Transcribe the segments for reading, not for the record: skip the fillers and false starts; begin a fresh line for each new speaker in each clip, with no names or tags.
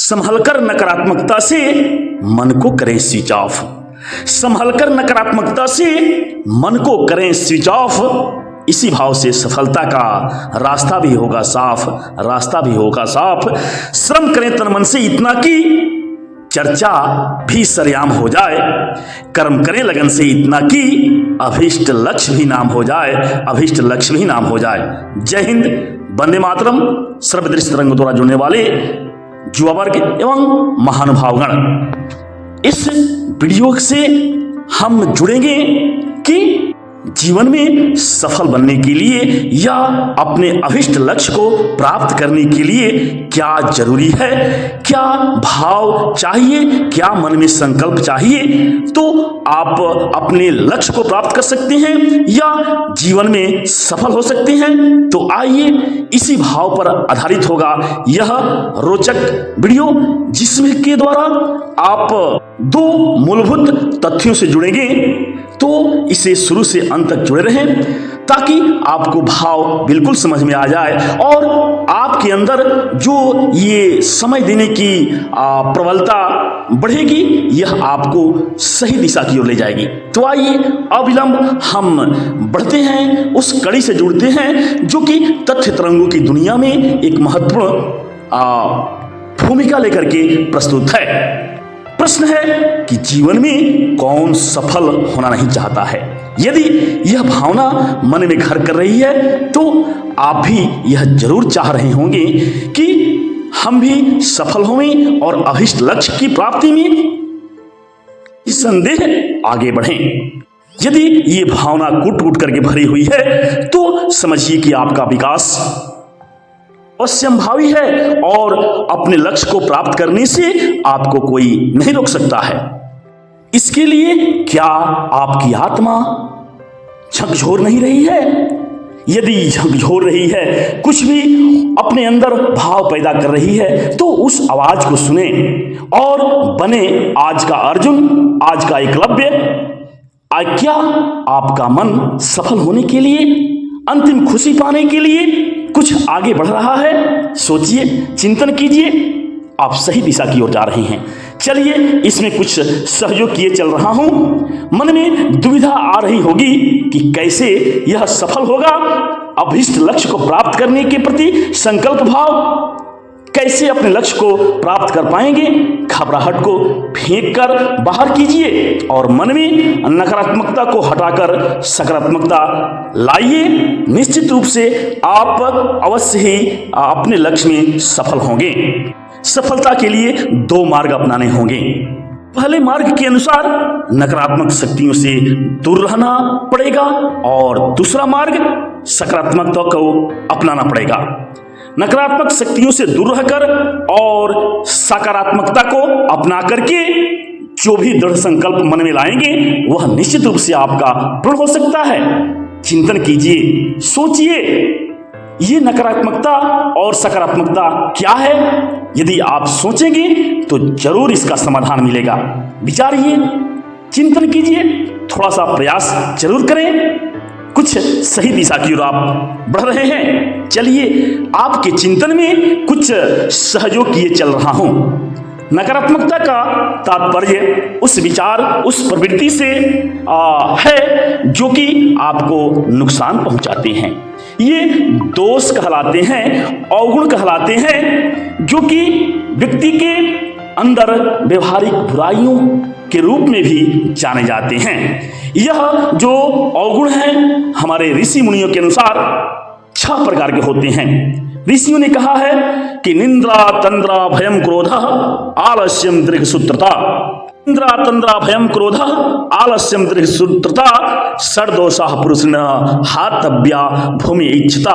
संभलकर नकारात्मकता से मन को करें स्विच ऑफ। संभलकर नकारात्मकता से मन को करें स्विच ऑफ। इसी भाव से सफलता का रास्ता भी होगा साफ, रास्ता भी होगा साफ। श्रम करें तन मन से इतना कि चर्चा भी सरेआम हो जाए। कर्म करें लगन से इतना कि अभीष्ट लक्ष्य भी नाम हो जाए, अभीष्ट लक्ष्य भी नाम हो जाए। जय हिंद, वंदे मातरम। सर्वदृश्य तरंग द्वारा जुड़ने वाले युवा वर्ग एवं महानुभावगण, इस वीडियो से हम जुड़ेंगे कि जीवन में सफल बनने के लिए या अपने अभिष्ट लक्ष्य को प्राप्त करने के लिए क्या जरूरी है, क्या भाव चाहिए, क्या मन में संकल्प चाहिए, तो आप अपने लक्ष्य को प्राप्त कर सकते हैं या जीवन में सफल हो सकते हैं। तो आइए, इसी भाव पर आधारित होगा यह रोचक वीडियो, जिसमें के द्वारा आप दो मूलभूत तथ्यों से जुड़ेंगे। तो इसे शुरू से अंत तक जुड़े रहें ताकि आपको भाव बिल्कुल समझ में आ जाए और आपके अंदर जो ये समय देने की प्रबलता बढ़ेगी, यह आपको सही दिशा की ओर ले जाएगी। तो आइए अविलंब हम बढ़ते हैं, उस कड़ी से जुड़ते हैं जो कि तथ्य तरंगों की दुनिया में एक महत्वपूर्ण भूमिका लेकर के प्रस्तुत है। प्रश्न है कि जीवन में कौन सफल होना नहीं चाहता है। यदि यह भावना मन में घर कर रही है तो आप भी यह जरूर चाह रहे होंगे कि हम भी सफल हों और अभिष्ट लक्ष्य की प्राप्ति में निस्संदेह आगे बढ़ें। यदि ये भावना कूट कूट करके भरी हुई है तो समझिए कि आपका विकास असंभावी है और अपने लक्ष्य को प्राप्त करने से आपको कोई नहीं रोक सकता है। इसके लिए क्या आपकी आत्मा झकझोर नहीं रही है? यदि झकझोर रही है, कुछ भी अपने अंदर भाव पैदा कर रही है, तो उस आवाज को सुने और बने आज का अर्जुन, आज का एकलव्य। क्या आपका मन सफल होने के लिए, अंतिम खुशी पाने के लिए कुछ आगे बढ़ रहा है? सोचिए, चिंतन कीजिए, आप सही दिशा की ओर जा रहे हैं। चलिए, इसमें कुछ सहयोग किए चल रहा हूं। मन में दुविधा आ रही होगी कि कैसे यह सफल होगा, अभीष्ट लक्ष्य को प्राप्त करने के प्रति संकल्प भाव कैसे अपने लक्ष्य को प्राप्त कर पाएंगे। घबराहट को फेंक कर बाहर कीजिए और मन में नकारात्मकता को हटाकर सकारात्मकता लाइए। निश्चित रूप से आप अवश्य ही अपने लक्ष्य में सफल होंगे। सफलता के लिए दो मार्ग अपनाने होंगे। पहले मार्ग के अनुसार नकारात्मक शक्तियों से दूर रहना पड़ेगा और दूसरा मार्ग सकारात्मकता को अपनाना पड़ेगा। नकारात्मक शक्तियों से दूर रहकर और सकारात्मकता को अपना करके जो भी दृढ़ संकल्प मन में लाएंगे वह निश्चित रूप से आपका पूर्ण हो सकता है। चिंतन कीजिए, सोचिए, ये नकारात्मकता और सकारात्मकता क्या है। यदि आप सोचेंगे तो जरूर इसका समाधान मिलेगा। विचारिए, चिंतन कीजिए, थोड़ा सा प्रयास जरूर करें। कुछ सही दिशा की ओर आप बढ़ रहे हैं। चलिए, आपके चिंतन में कुछ सहयोग किए चल रहा हूं। नकारात्मकता का तात्पर्य उस विचार, उस प्रवृत्ति से है जो कि आपको नुकसान पहुंचाते हैं। ये दोष कहलाते हैं, अवगुण कहलाते हैं, जो कि व्यक्ति के अंदर व्यवहारिक बुराइयों के रूप में भी जाने जाते हैं। यह जो अवगुण हैं, हमारे ऋषि मुनियों के अनुसार 6 प्रकार के होते हैं। ऋषियों ने कहा है कि निंद्रा तंद्रा भयम क्रोध आलस्यम दीर्घसूत्रता। निंद्रा तंद्रा भयम क्रोध आलस्यम दीर्घसूत्रता षड्दोषाः पुरुषेण हातव्या भूमि इच्छता।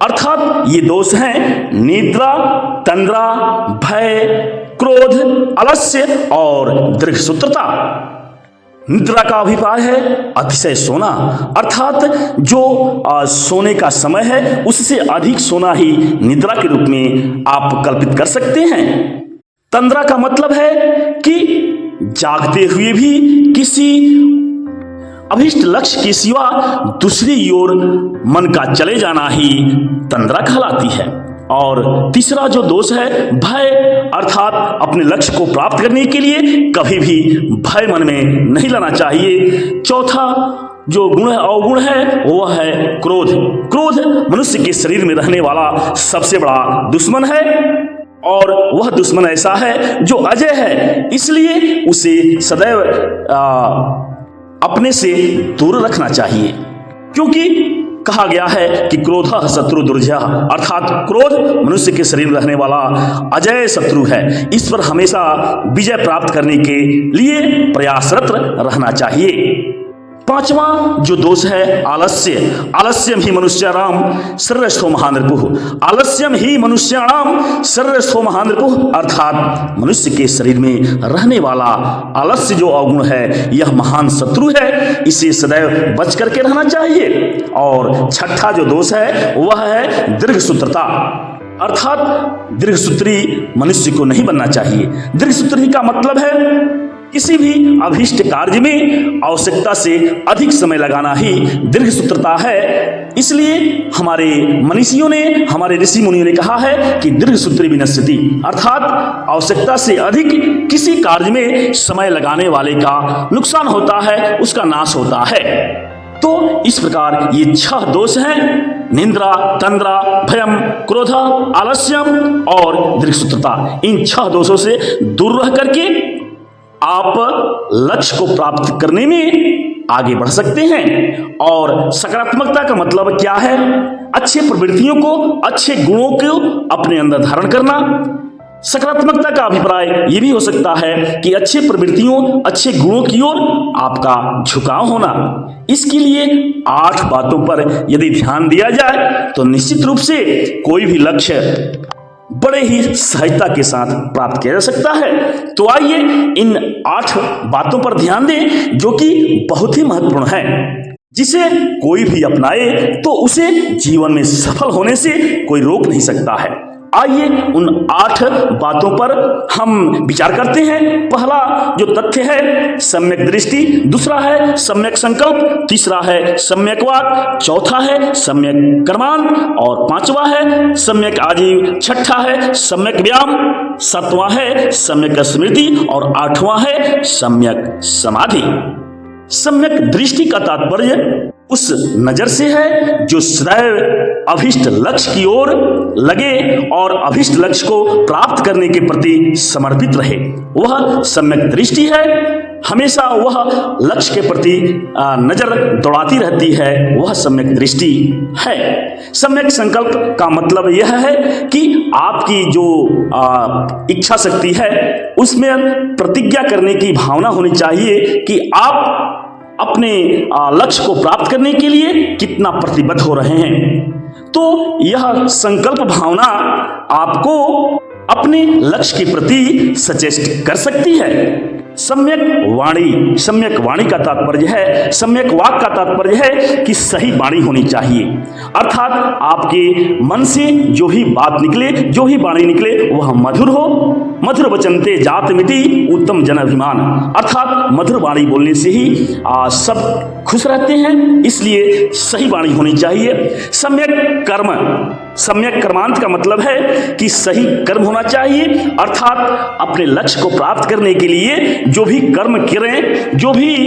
अर्थात ये दोष हैं निद्रा, तंद्रा, भय, क्रोध, आलस्य और दीर्घसूत्रता। निद्रा का अभिप्राय है अतिशय सोना, अर्थात जो सोने का समय है उससे अधिक सोना ही निद्रा के रूप में आप कल्पित कर सकते हैं। तंद्रा का मतलब है कि जागते हुए भी किसी अभिष्ट लक्ष्य के सिवा दूसरी ओर मन का चले जाना ही तंद्रा कहलाती है। और तीसरा जो दोष है भय, अर्थात अर्थात अपने लक्ष्य को प्राप्त करने के लिए कभी भी भय मन में नहीं लाना चाहिए। चौथा जो गुण है, अवगुण है, वह है क्रोध। क्रोध मनुष्य के शरीर में रहने वाला सबसे बड़ा दुश्मन है और वह दुश्मन ऐसा है जो अजय है, इसलिए उसे सदैव अपने से दूर रखना चाहिए, क्योंकि कहा गया है कि क्रोधः शत्रु दुर्जय, अर्थात क्रोध मनुष्य के शरीर में रहने वाला अजय शत्रु है। इस पर हमेशा विजय प्राप्त करने के लिए प्रयासरत रहना चाहिए। पांचवा जो दोष है आलस्य। आलस्यम ही मनुष्याणाम शरीरस्थो महानृपुः। आलस्यम ही मनुष्याणाम शरीरस्थो महानृपुः, अर्थात मनुष्य के शरीर में रहने वाला आलस्य जो अवगुण है यह महान शत्रु है, इसे सदैव बच करके रहना चाहिए। और छठा जो दोष है वह है दीर्घसूत्रता, अर्थात दीर्घसूत्री मनुष्य को नहीं बनना चाहिए। दीर्घसूत्री का मतलब है किसी भी अभीष्ट कार्य में आवश्यकता से अधिक समय लगाना ही दीर्घसूत्रता है। इसलिए हमारे मनीषियों ने, हमारे ऋषि मुनियों ने कहा है कि दीर्घसूत्री विनश्यति, अर्थात आवश्यकता से अधिक किसी कार्य में समय लगाने वाले का नुकसान होता है, उसका नाश होता है। तो इस प्रकार ये 6 दोष हैं, निंद्रा, तंद्रा, भयम, क्रोध, आलस्यम और दीर्घसूत्रता। इन 6 दोषों से दूर रह करके आप लक्ष्य को प्राप्त करने में आगे बढ़ सकते हैं। और सकारात्मकता का मतलब क्या है? अच्छे प्रवृत्तियों को, अच्छे गुणों को अपने अंदर धारण करना। सकारात्मकता का अभिप्राय यह भी हो सकता है कि अच्छे प्रवृत्तियों, अच्छे गुणों की ओर आपका झुकाव होना। इसके लिए 8 बातों पर यदि ध्यान दिया जाए तो निश्चित रूप से कोई भी लक्ष्य बड़े ही सहजता के साथ प्राप्त किया जा सकता है। तो आइए इन 8 बातों पर ध्यान दें जो कि बहुत ही महत्वपूर्ण है, जिसे कोई भी अपनाए तो उसे जीवन में सफल होने से कोई रोक नहीं सकता है। आइए उन 8 बातों पर हम विचार करते हैं। पहला जो तथ्य है सम्यक दृष्टि, दूसरा है सम्यक संकल्प, तीसरा है सम्यक वाक, चौथा है सम्यक कर्मांत और 5वां है सम्यक आजीव, छठा है सम्यक व्यायाम, 7वां है सम्यक स्मृति और 8वां है सम्यक समाधि। सम्यक दृष्टि का तात्पर्य उस नजर से है जो सदैव अभिष्ट लक्ष्य की ओर लगे और अभिष्ट लक्ष्य को प्राप्त करने के प्रति समर्पित रहे, वह सम्यक दृष्टि है। हमेशा वह लक्ष्य के प्रति नजर दौड़ाती रहती है, वह सम्यक दृष्टि है। सम्यक संकल्प का मतलब यह है कि आपकी जो इच्छा शक्ति है उसमें प्रतिज्ञा करने की भावना होनी चाहिए कि आप अपने लक्ष्य को प्राप्त करने के लिए कितना प्रतिबद्ध हो रहे हैं। तो यह संकल्प भावना आपको अपने लक्ष्य के प्रति सचेष्ट कर सकती है। सम्यक वाणी, सम्यक वाणी का तात्पर्य है, सम्यक वाक का तात्पर्य है कि सही वाणी होनी चाहिए, अर्थात आपके मन से जो भी बात निकले, जो भी वाणी निकले वह मधुर हो। मधुर वचनते जात मिति उत्तम जन अभिमान, अर्थात मधुर वाणी बोलने से ही सब खुश रहते हैं, इसलिए सही वाणी होनी चाहिए। सम्यक कर्म, सम्यक कर्मांत का मतलब है कि सही कर्म होना चाहिए, अर्थात अपने लक्ष्य को प्राप्त करने के लिए जो भी कर्म करें, जो भी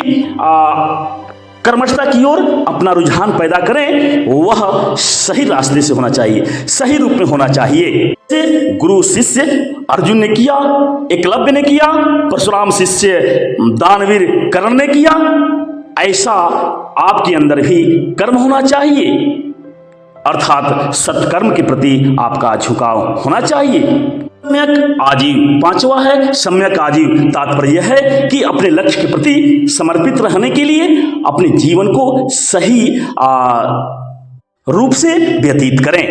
कर्मठता की ओर अपना रुझान पैदा करें, वह सही रास्ते से होना चाहिए, सही रूप में होना चाहिए। गुरु शिष्य अर्जुन ने किया, एकलव्य ने किया, परशुराम शिष्य दानवीर कर्ण ने किया, ऐसा आपके अंदर भी कर्म होना चाहिए, अर्थात सत्कर्म के प्रति आपका झुकाव होना चाहिए। सम्यक आजीव, 5वां है सम्यक आजीव, तात्पर्य है कि अपने लक्ष्य के प्रति समर्पित रहने के लिए अपने जीवन को सही रूप से व्यतीत करें,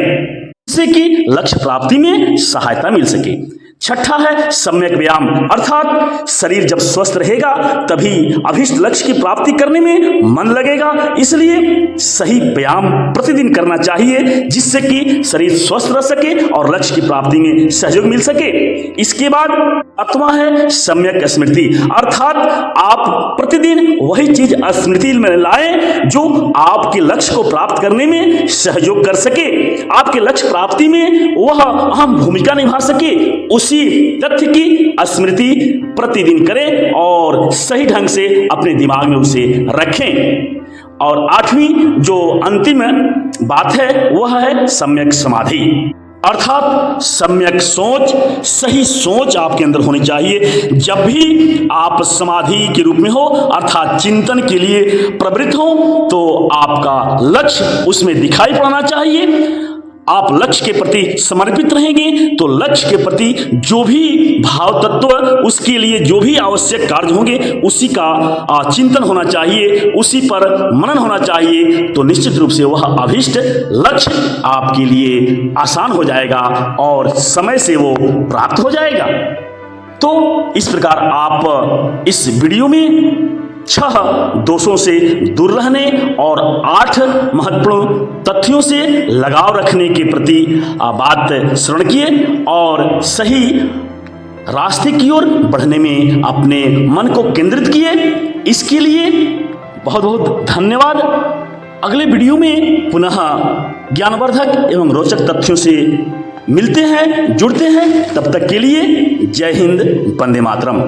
जिससे कि लक्ष्य प्राप्ति में सहायता मिल सके। छठा है सम्यक व्यायाम, अर्थात शरीर जब स्वस्थ रहेगा तभी अभिष्ट लक्ष्य की प्राप्ति करने में मन लगेगा, इसलिए सही व्यायाम प्रतिदिन करना चाहिए जिससे कि शरीर स्वस्थ रह सके और लक्ष्य की प्राप्ति में सहयोग मिल सके। इसके बाद 8वां है सम्यक स्मृति, अर्थात आप प्रतिदिन वही चीज स्मृति में लाएं जो आपके लक्ष्य को प्राप्त करने में सहयोग कर सके, आपके लक्ष्य प्राप्ति में वह अहम भूमिका निभा सके, उसी उसी तथ्य की स्मृति प्रतिदिन करें और सही ढंग से अपने दिमाग में उसे रखें। और आठवीं जो अंतिम बात है वह है सम्यक समाधि, अर्थात सम्यक सोच, सही सोच आपके अंदर होनी चाहिए। जब भी आप समाधि के रूप में हो अर्थात चिंतन के लिए प्रवृत्त हो तो आपका लक्ष्य उसमें दिखाई पड़ना चाहिए। आप लक्ष्य के प्रति समर्पित रहेंगे तो लक्ष्य के प्रति जो भी भाव तत्व, उसके लिए जो भी आवश्यक कार्य होंगे उसी का चिंतन होना चाहिए, उसी पर मनन होना चाहिए। तो निश्चित रूप से वह अभीष्ट लक्ष्य आपके लिए आसान हो जाएगा और समय से वो प्राप्त हो जाएगा। तो इस प्रकार आप इस वीडियो में 6 दोषों से दूर रहने और 8 महत्वपूर्ण तथ्यों से लगाव रखने के प्रति बात श्रवण किए और सही रास्ते की ओर बढ़ने में अपने मन को केंद्रित किए। इसके लिए बहुत बहुत धन्यवाद। अगले वीडियो में पुनः ज्ञानवर्धक एवं रोचक तथ्यों से मिलते हैं, जुड़ते हैं। तब तक के लिए जय हिंद, वंदे मातरम।